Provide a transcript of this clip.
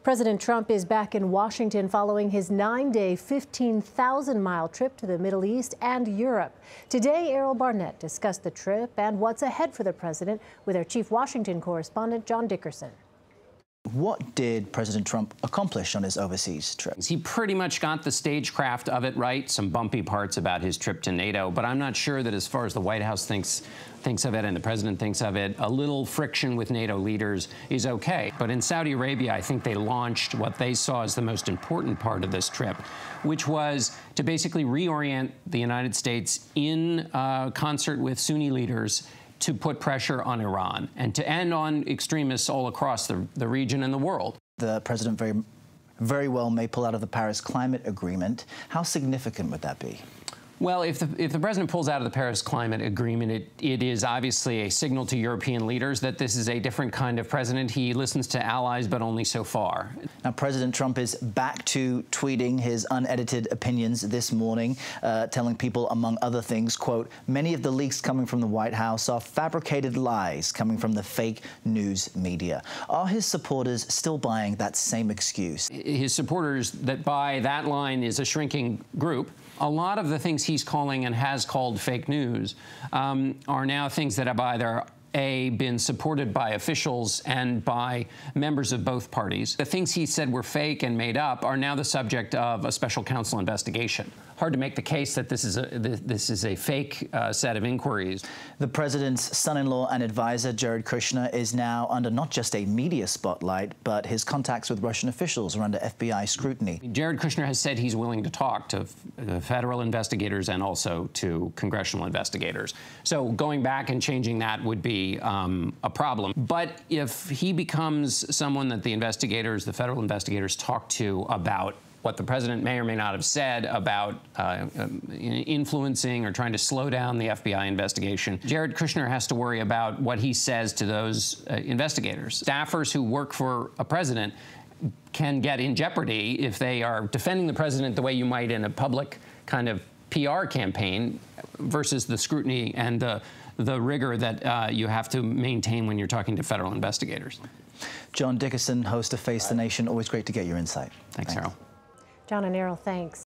President Trump is back in Washington following his 9-day, 15,000-mile trip to the Middle East and Europe. Today, Errol Barnett discussed the trip and what's ahead for the president with our chief Washington correspondent, John Dickerson. What did President Trump accomplish on his overseas trip? He pretty much got the stagecraft of it right, some bumpy parts about his trip to NATO, but I'm not sure that as far as the White House thinks of it and the president thinks of it, a little friction with NATO leaders is okay. But in Saudi Arabia, I think they launched what they saw as the most important part of this trip, which was to basically reorient the United States in concert with Sunni leaders to put pressure on Iran and to end on extremists all across the region and the world. The president very well may pull out of the Paris Climate Agreement. How significant would that be? Well, if the president pulls out of the Paris Climate Agreement, it is obviously a signal to European leaders that this is a different kind of president. He listens to allies, but only so far. Now, President Trump is back to tweeting his unedited opinions this morning, telling people, among other things, quote, many of the leaks coming from the White House are fabricated lies coming from the fake news media. Are his supporters still buying that same excuse? His supporters that buy that line is a shrinking group. A lot of the things he's calling and has called fake news are now things that have either been supported by officials and by members of both parties. The things he said were fake and made up are now the subject of a special counsel investigation. Hard to make the case that this is a fake set of inquiries. The president's son-in-law and advisor, Jared Kushner, is now under not just a media spotlight, but his contacts with Russian officials are under FBI scrutiny. Jared Kushner has said he's willing to talk to federal investigators and also to congressional investigators. So going back and changing that would be a problem. But if he becomes someone that the federal investigators talk to about what the president may or may not have said about influencing or trying to slow down the FBI investigation, Jared Kushner has to worry about what he says to those investigators. Staffers who work for a president can get in jeopardy if they are defending the president the way you might in a public kind of PR campaign versus the scrutiny and the rigor that you have to maintain when you're talking to federal investigators. John Dickerson, host of Face the Nation. Always great to get your insight. Thanks, Errol. John and Errol, thanks.